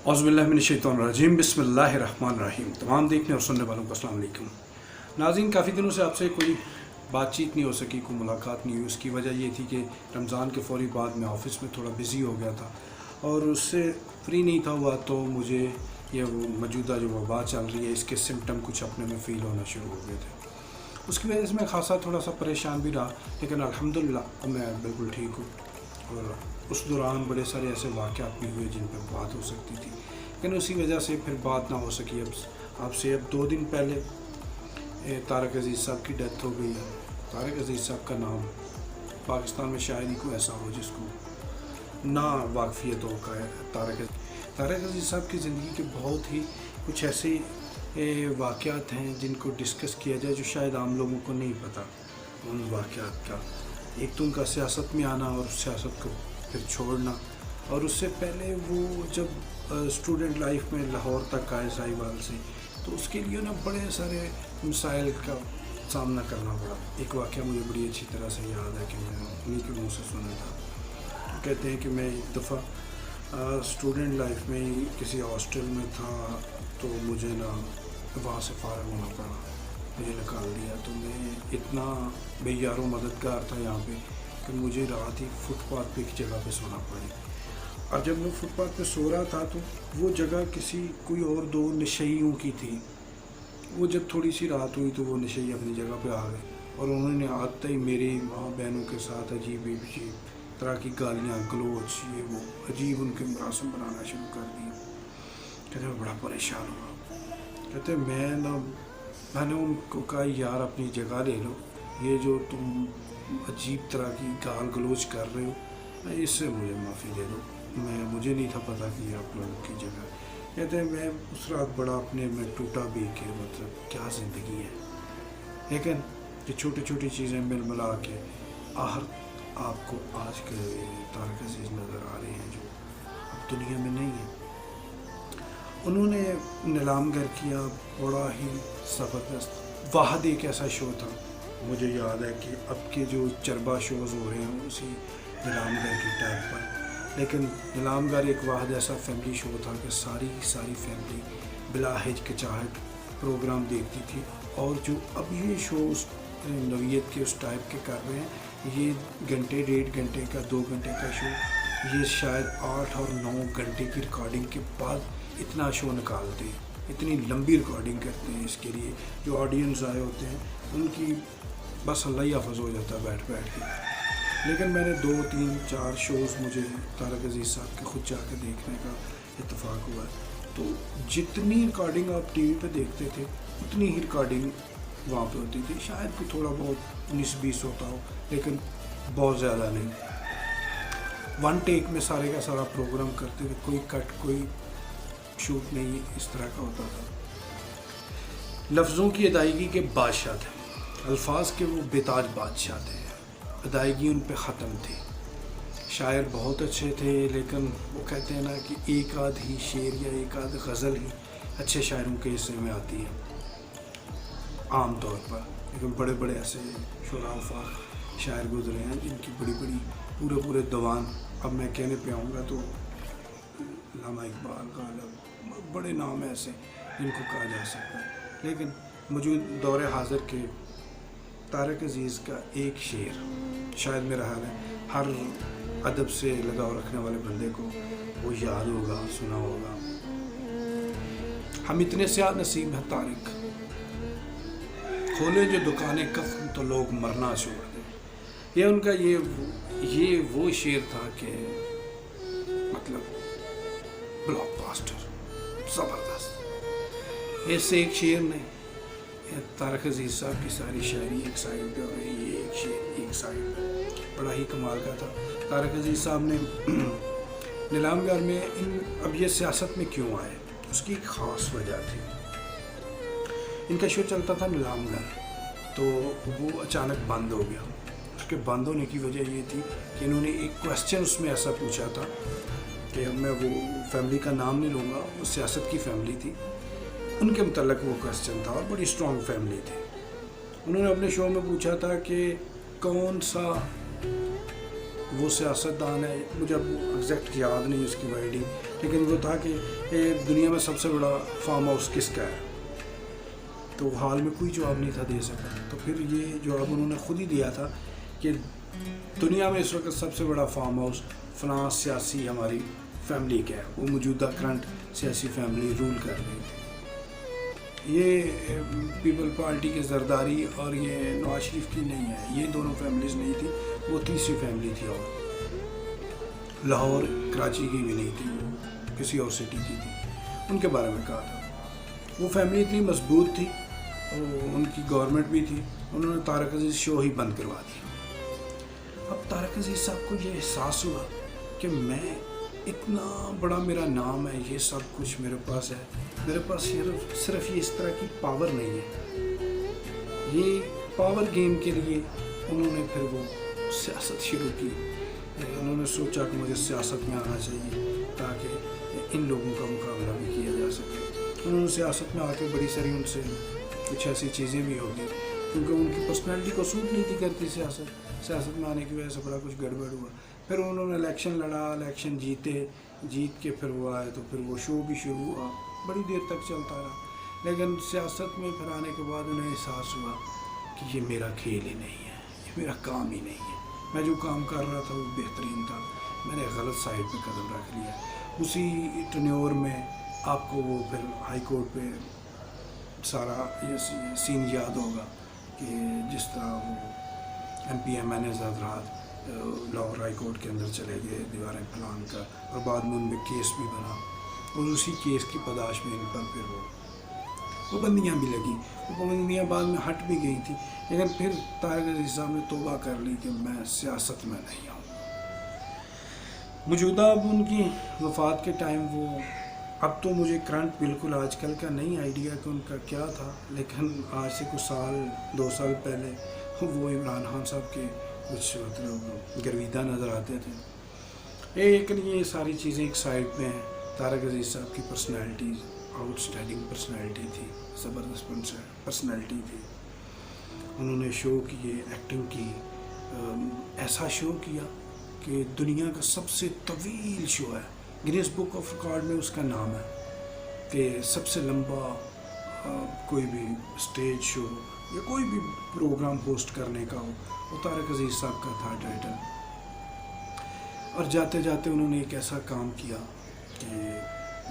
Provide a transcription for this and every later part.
औज़ुबिल्लाहिमिनश्शैतानिर्रजीम बिस्मिल्लाहिर्रहमानिर्रहीम। तमाम देखने और सुनने वालों को अस्सलाम वालेकुम। नाज़रीन, काफ़ी दिनों से आपसे कोई बातचीत नहीं हो सकी, कोई मुलाकात नहीं हुई। उसकी वजह ये थी कि रमज़ान के फ़ौरी बाद मैं ऑफ़िस में थोड़ा बिज़ी हो गया था और उससे फ्री नहीं था हुआ, तो मुझे ये वो मौजूदा जो वबा चल रही है इसके सिम्टम कुछ अपने में फ़ील होना शुरू हो गए थे। उसकी वजह से मैं खासा थोड़ा सा परेशान भी रहा, लेकिन अल्हम्दुलिल्लाह मैं बिल्कुल ठीक हूँ। और उस दौरान बड़े सारे ऐसे वाक़यात भी हुए जिन पर बात हो सकती थी, लेकिन उसी वजह से फिर बात ना हो सकी। अब आपसे 2 दिन पहले तारक अज़ीज़ साहब की डेथ हो गई है। तारक अज़ीज़ साहब का नाम पाकिस्तान में शायद ही कोई ऐसा हो जिसको ना वाकफियत हो का है। तारक अज़ीज़ साहब की ज़िंदगी के बहुत ही कुछ ऐसे वाक़यात हैं जिनको डिस्कस किया जाए जो शायद आम लोगों को नहीं पता उन वाक़यात का। एक तो उनका सियासत में आना और सियासत को फिर छोड़ना, और उससे पहले वो जब स्टूडेंट लाइफ में लाहौर तक आए साहिवाल से, तो उसके लिए ना बड़े सारे मसाइल का सामना करना पड़ा। एक वाक़या मुझे बड़ी अच्छी तरह से याद है कि मैं उन्हीं के मुँह से सुना था। तो कहते हैं कि मैं एक दफ़ा स्टूडेंट लाइफ में ही किसी हॉस्टल में था, तो मुझे ना वहाँ से फ़ारिग होना पड़ा, मुझे निकाल दिया। तो मैं इतना बेयारो मददगार था यहाँ पे कि मुझे रात ही फुटपाथ पे एक जगह पे सोना पड़ी। और जब मैं फुटपाथ पे सो रहा था तो वो जगह कोई और 2 नशइयों की थी। वो जब थोड़ी सी रात हुई तो वो नशई अपनी जगह पे आ गए और उन्होंने आते ही मेरी माँ बहनों के साथ अजीब तरह की गालियाँ गलोच ये वो अजीब उनके मरासम बनाना शुरू कर दिया। कहते मैं बड़ा परेशान हुआ। कहते मैंने उनको कहा यार अपनी जगह ले लो, ये जो तुम अजीब तरह की गाल गलोच कर रहे हो इससे मुझे माफ़ी दे दो, मुझे नहीं था पता कि ये आप लोगों की जगह। कहते हैं मैं उस रात बड़ा अपने में टूटा भी कि मतलब क्या ज़िंदगी है। लेकिन ये छोटी छोटी चीज़ें मिल मिला के आहर आपको आज के तारक अज़ीज़ नज़र आ रहे हैं जो अब दुनिया में नहीं है। उन्होंने नीलामगर किया, बड़ा ही ज़बरदस्त। वाहद एक ऐसा शो था, मुझे याद है कि अब के जो चरबा शोज़ हो रहे हैं उसी नीलामगर की टाइप पर, लेकिन नीलामगर एक वाहद ऐसा फैमिली शो था कि सारी की सारी फैमिली बिला हिचकिचाहट प्रोग्राम देखती थी। और जो अब ये शो उस नवीयत के उस टाइप के कर रहे हैं, ये घंटे 1.5 घंटे का 2 घंटे का शो, ये शायद 8 और 9 घंटे की रिकॉर्डिंग के बाद इतना शो निकालते हैं, इतनी लंबी रिकॉर्डिंग करते हैं। इसके लिए जो ऑडियंस आए होते हैं उनकी बस अल्लाह ही हाफ़िज़ हो जाता है बैठ के। लेकिन मैंने 2, 3, 4 शोज़ मुझे तारक अज़ीज़ साहब के खुद जाकर देखने का इत्तेफाक हुआ। तो जितनी रिकॉर्डिंग आप टीवी पे देखते थे उतनी ही रिकॉर्डिंग वहाँ पे होती थी। शायद कोई थोड़ा बहुत 19-20 होता हो, लेकिन बहुत ज़्यादा नहीं। 1 टेक में सारे का सारा प्रोग्राम करते थे, कोई कट कोई शूट नहीं, इस तरह का होता था। लफ्ज़ों की अदायगी के बादशाह थे, अल्फाज के वो बेताज बादशाह थे, अदायगी उन पे ख़त्म थी। शायर बहुत अच्छे थे, लेकिन वो कहते हैं ना कि एक आध ही शेर या एक आध गज़ल ही अच्छे शायरों के हिस्से में आती है आम तौर पर। लेकिन बड़े बड़े ऐसे शुरा शायर गुजरे हैं जिनकी बड़ी पूरे दीवान, अब मैं कहने पे आऊँगा तो अल्लामा इकबाल, गालिब, बड़े नाम ऐसे जिनको कहा जा सकता है। लेकिन मौजूद दौर हाज़िर के तारक अज़ीज़ का एक शेर शायद मेरा ख्याल है हर अदब से लगाव रखने वाले बंदे को वो याद होगा, सुना होगा। हम इतने स्याह नसीब हैं तारिक, खोले जो दुकानें कफ़न तो लोग मरना छोड़ दें। ये उनका ये वो शेर था कि मतलब ब्लॉकबस्टर, ज़बरदस्त। ऐसे एक शेर नहीं, तारक अज़ीज़ साहब की सारी शायरी एक साइड पे और ये एक शेर एक साइड पे, बड़ा ही कमाल का था। तारक अज़ीज़ साहब ने नीलामगर में अब ये सियासत में क्यों आए, उसकी एक ख़ास वजह थी। इनका शो चलता था नीलामगर, तो वो अचानक बंद हो गया। उसके बंद होने की वजह ये थी कि इन्होंने एक क्वेश्चन उसमें ऐसा पूछा था कि मैं वो फैमिली का नाम नहीं लूँगा, वो सियासत की फैमिली थी, उनके मुतल्लिक़ वो क्वेश्चन था और बड़ी स्ट्रॉन्ग फैमिली थी। उन्होंने अपने शो में पूछा था कि कौन सा وہ سیاستدان ہے، مجھے اب ایگزیکٹ یاد نہیں اس کی وائڈی، لیکن وہ تھا کہ دنیا میں سب سے بڑا فارم ہاؤس کس کا ہے، تو حال میں کوئی جواب نہیں تھا دے سکا، تو پھر یہ جواب انہوں نے خود ہی دیا تھا کہ دنیا میں اس وقت سب سے بڑا فارم ہاؤس فلاں سیاسی ہماری فیملی کا ہے، وہ موجودہ کرنٹ سیاسی فیملی رول کر رہی تھی۔ یہ پیپل پارٹی کے زرداری اور یہ نواز شریف کی نہیں ہے، یہ دونوں فیملیز نہیں تھی، وہ تیسری فیملی تھی، اور لاہور کراچی کی بھی نہیں تھی، وہ کسی اور سٹی کی تھی، ان کے بارے میں کہا تھا۔ وہ فیملی اتنی مضبوط تھی، ان کی گورنمنٹ بھی تھی، انہوں نے طارق عزیز شو ہی بند کروا دیا۔ اب طارق عزیز صاحب کو یہ احساس ہوا کہ میں اتنا بڑا میرا نام ہے، یہ سب کچھ میرے پاس ہے، میرے پاس صرف یہ اس طرح کی پاور نہیں ہے۔ یہ پاور گیم کے لیے انہوں نے پھر وہ سیاست شروع کی، انہوں نے سوچا کہ مجھے سیاست میں آنا چاہیے تاکہ ان لوگوں کا مقابلہ بھی کیا جا سکے۔ انہوں نے سیاست میں آ کے بڑی ساری ان سے کچھ ایسی چیزیں بھی ہوگی، کیونکہ ان کی پرسنالٹی کو سوٹ نہیں تھی کرتی سیاست میں آنے کی وجہ سے بڑا کچھ گڑبڑ ہوا۔ پھر انہوں نے الیکشن لڑا، الیکشن جیت کے پھر وہ آئے، تو پھر وہ شو بھی شروع ہوا، بڑی دیر تک چلتا رہا، لیکن سیاست میں پھر آنے کے بعد انہیں احساس ہوا کہ یہ میرا کھیل ہی نہیں ہے، یہ میرا کام ہی نہیں ہے، میں جو کام کر رہا تھا وہ بہترین تھا، میں نے غلط سائڈ پہ قدم رکھ لیا۔ اسی ٹنیور میں آپ کو وہ پھر ہائی کورٹ پہ سارا یہ سین یاد ہوگا کہ جس طرح وہ MPMN حضرات لاہور ہائی کورٹ کے اندر چلے گئے دیواریں پھلانگ کر، اور بعد میں ان میں کیس بھی بنا، اور اسی کیس کی پداش میں ان پر پھر وہ پابندیاں بھی لگی، وہ پابندیاں بعد میں ہٹ بھی گئی تھی، لیکن پھر طارق عزیز صاحب نے توبہ کر لی کہ میں سیاست میں نہیں آؤں۔ موجودہ اب ان کی وفات کے ٹائم وہ، اب تو مجھے کرنٹ بالکل آج کل کا نہیں آئیڈیا کہ ان کا کیا تھا، لیکن آج سے کچھ سال 2 سال پہلے وہ عمران خان صاحب کے کچھ مطلب گرویدہ نظر آتے تھے۔ لیکن یہ ساری چیزیں ایک سائڈ پہ ہیں۔ طارق عزیز صاحب کی پرسنالٹی آؤٹ اسٹینڈنگ پرسنالٹی تھی، زبردست پرسنالٹی تھی، انہوں نے شو کیے، ایکٹنگ کی، ایسا شو کیا کہ دنیا کا سب سے طویل شو ہے، گنیس بک آف ریکارڈ میں اس کا نام ہے کہ سب سے لمبا کوئی بھی اسٹیج شو یا کوئی بھی پروگرام ہوسٹ کرنے کا ہو، وہ طارق عزیز صاحب کا تھا ٹائٹل۔ اور جاتے جاتے انہوں نے ایک ایسا کام کیا کہ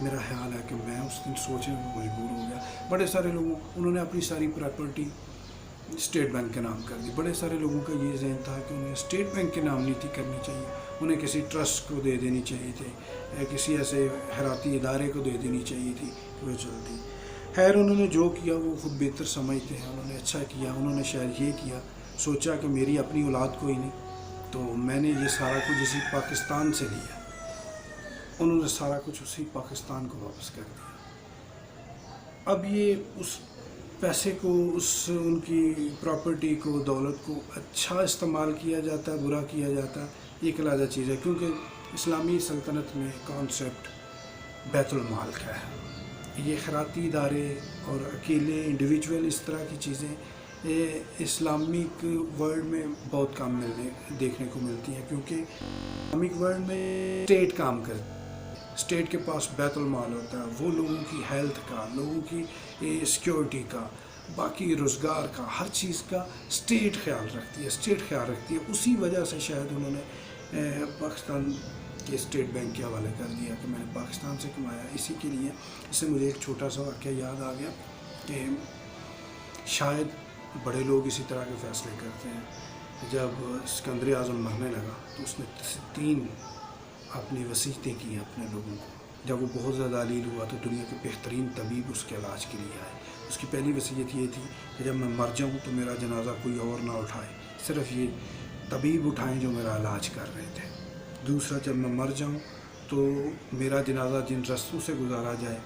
میرا خیال ہے کہ میں اس دن سوچنے میں مجبور ہو گیا۔ بڑے سارے لوگوں، انہوں نے اپنی ساری پراپرٹی اسٹیٹ بینک کے نام کر دی۔ بڑے سارے لوگوں کا یہ ذہن تھا کہ انہیں اسٹیٹ بینک کے نام نہیں تھی کرنی چاہیے، انہیں کسی ٹرسٹ کو دے دینی چاہیے تھی، کسی ایسے خیراتی ادارے کو دے دینی چاہیے تھی کہ وہ چلتی۔ خیر انہوں نے جو کیا وہ خود بہتر سمجھتے ہیں، انہوں نے اچھا کیا۔ انہوں نے شاید یہ کیا، سوچا کہ میری اپنی اولاد کوئی نہیں، تو میں نے یہ سارا کچھ اسی پاکستان سے لیا، انہوں نے سارا کچھ اسی پاکستان کو واپس کر دیا۔ اب یہ اس پیسے کو، ان کی پراپرٹی کو، دولت کو اچھا استعمال کیا جاتا ہے، برا کیا جاتا ہے، یہ ایک علیحدہ چیز ہے، کیونکہ اسلامی سلطنت میں کانسیپٹ بیت المال کا ہے۔ یہ خیراتی ادارے اور اکیلے انڈیویجول اس طرح کی چیزیں اسلامک ورلڈ میں بہت کم دیکھنے کو ملتی ہیں، کیونکہ اسلامک ورلڈ میں اسٹیٹ کام کرتی ہے، اسٹیٹ کے پاس بیت المال ہوتا ہے، وہ لوگوں کی ہیلتھ کا، لوگوں کی سیکیورٹی کا، باقی روزگار کا، ہر چیز کا اسٹیٹ خیال رکھتی ہے۔ اسی وجہ سے شاید انہوں نے پاکستان کے اسٹیٹ بینک کے حوالے کر دیا کہ میں نے پاکستان سے کمایا۔ اسی کے لیے اس سے مجھے ایک چھوٹا سا واقعہ یاد آ گیا کہ شاید بڑے لوگ اسی طرح کے فیصلے کرتے ہیں۔ جب اسکندر اعظم مرنے لگا تو اس نے 3 اپنی وصیتیں کی ہیں اپنے لوگوں کو۔ جب وہ بہت زیادہ علیل ہوا تو دنیا کے بہترین طبیب اس کے علاج کے لیے آئے۔ اس کی پہلی وصیت یہ تھی کہ جب میں مر جاؤں تو میرا جنازہ کوئی اور نہ اٹھائے، صرف یہ طبیب اٹھائیں جو میرا علاج کر رہے تھے۔ دوسرا، جب میں مر جاؤں تو میرا جنازہ جن رستوں سے گزارا جائے،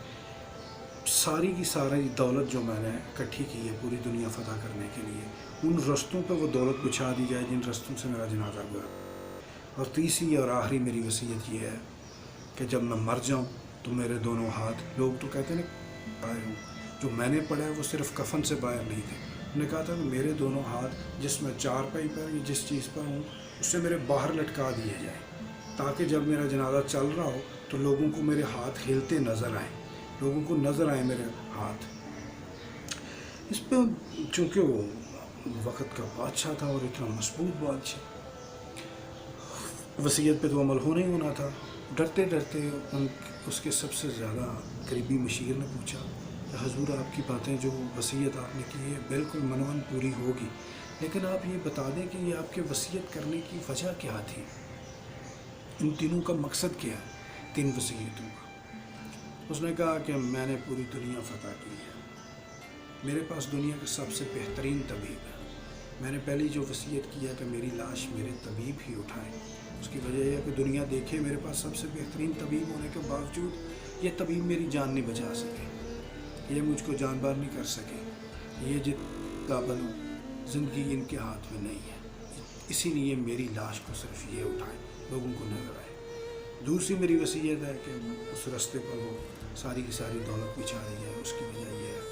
ساری کی ساری دولت جو میں نے اکٹھی کی ہے پوری دنیا فتح کرنے کے لیے، ان رستوں پہ وہ دولت بچھا دی جائے جن رستوں سے میرا جنازہ گزرا۔ اور تیسری اور آخری میری وصیت یہ ہے کہ جب میں مر جاؤں تو میرے دونوں ہاتھ، لوگ تو کہتے ہیں باہر ہوں، جو میں نے پڑھا ہے وہ صرف کفن سے باہر نہیں تھے، انہوں نے کہا تھا کہ میرے دونوں ہاتھ جس میں 4 پائی پر یا جس چیز پر ہوں उससे मेरे बाहर लटका दिए जाए, ताकि जब मेरा जनाजा चल रहा हो तो लोगों को मेरे हाथ हिलते नज़र आए, लोगों को नज़र आए मेरे हाथ। इस पर चूँकि वो वक़्त का बादशाह था और इतना मजबूत बादशाह, वसीयत पे तो अमल होना ही होना था। डरते डरते उसके सबसे ज़्यादा करीबी मशीर ने पूछा, हजूर आपकी बातें जो वसीयत आपने की है बिल्कुल मनवन पूरी होगी, लेकिन आप ये बता दें कि ये आपके वसीयत करने की वजह क्या थी, इन तीनों का मकसद क्या है, 3 वसीयतों का। उसने कहा कि मैंने पूरी दुनिया फतह की है, मेरे पास दुनिया का सबसे बेहतरीन तबीब है। मैंने पहली जो वसीयत की है कि मेरी लाश मेरे तबीब ही उठाएं। उसकी वजह यह है कि दुनिया देखे मेरे पास सबसे बेहतरीन तबीब होने के बावजूद ये तबीब मेरी जान नहीं बचा सके, ये मुझको जानबार नहीं कर सके, ये जितना बनूं ज़िंदगी इनके हाथ में नहीं है, इसीलिए मेरी लाश को सिर्फ ये उठाएं, लोगों को नज़र आए। दूसरी मेरी वसीयत है कि उस रास्ते पर वो सारी की सारी दौलत बिछा दी जाए। उसकी वजह यह है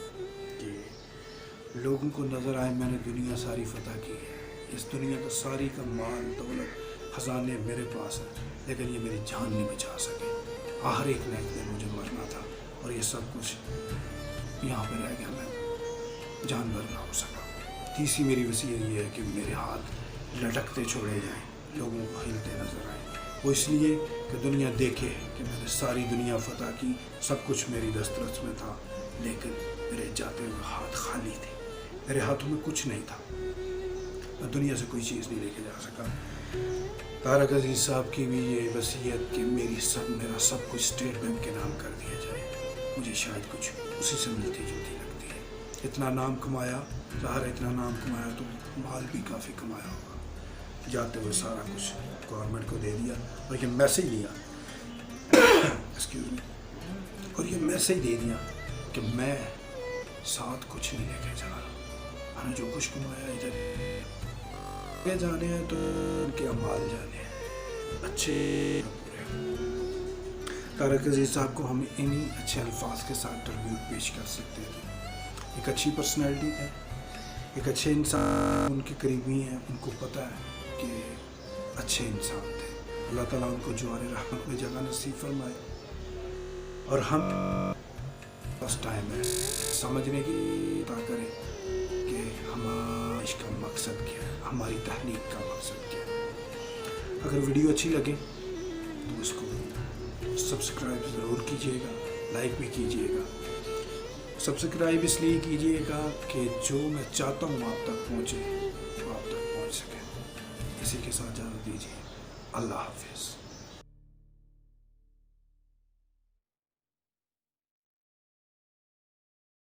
कि लोगों को नज़र आए मैंने दुनिया सारी फतह की है, इस दुनिया का सारी का माल दौलत ख़जाने मेरे पास है, लेकिन ये मेरी जान नहीं बचा सके। आखिर एक न एक दिन मुझे मरना था और ये सब कुछ यहाँ पर रह गया, मैं जानवर ना हो सका। तीसरी मेरी वसीयत ये है कि मेरे हाथ लटकते छोड़े जाएं, लोगों को हिलते नज़र आए, वो इसलिए कि दुनिया देखे कि मैंने सारी दुनिया फतह की, सब कुछ मेरी दस्तरस में था, लेकिन मेरे जाते हुए हाथ खाली थे, मेरे हाथों में कुछ नहीं था, मैं दुनिया से कोई चीज़ नहीं लेके जा सका। तारक अजीज़ साहब की भी ये वसीयत कि मेरा सब कुछ स्टेट बैंक के नाम कर दिया जाए, मुझे शायद कुछ उसी से मिलती जुलती लगती है। इतना नाम कमाया, ज़ाहिर इतना नाम कमाया तो माल भी काफ़ी कमाया होगा, जाते हुए सारा कुछ गवर्नमेंट को दे दिया और ये मैसेज दिया एक्सक्यूज़ मी, और ये मैसेज दे दिया कि मैं साथ कुछ नहीं लेके जा रहा, मैंने जो कुछ कमाया इधर के जाने हैं तो उनके अमाल जाने हैं अच्छे बुरे। तारक अजीज़ साहब को हम इन्हीं अच्छे अल्फाज के साथ ट्रिब्यूट पेश कर सकते थे। एक अच्छी पर्सनैलिटी है, एक अच्छे इंसान, उनके करीबी हैं, उनको पता है कि अच्छे इंसान थे। अल्लाह ताला उनको जवार रहमत में जगह नसीब फरमाए, और हम बस टाइम है समझने की अता करें कि हमारा इसका मकसद क्या है, हमारी तहलीक का मकसद क्या है। अगर वीडियो अच्छी लगे तो इसको सब्सक्राइब ज़रूर कीजिएगा, लाइक भी कीजिएगा। सब्सक्राइब इसलिए कीजिएगा कि जो मैं चाहता हूँ आप तक पहुँचे, वो आप तक पहुँच सके। इसी के साथ इजाज़त दीजिए, अल्लाह हाफिज़।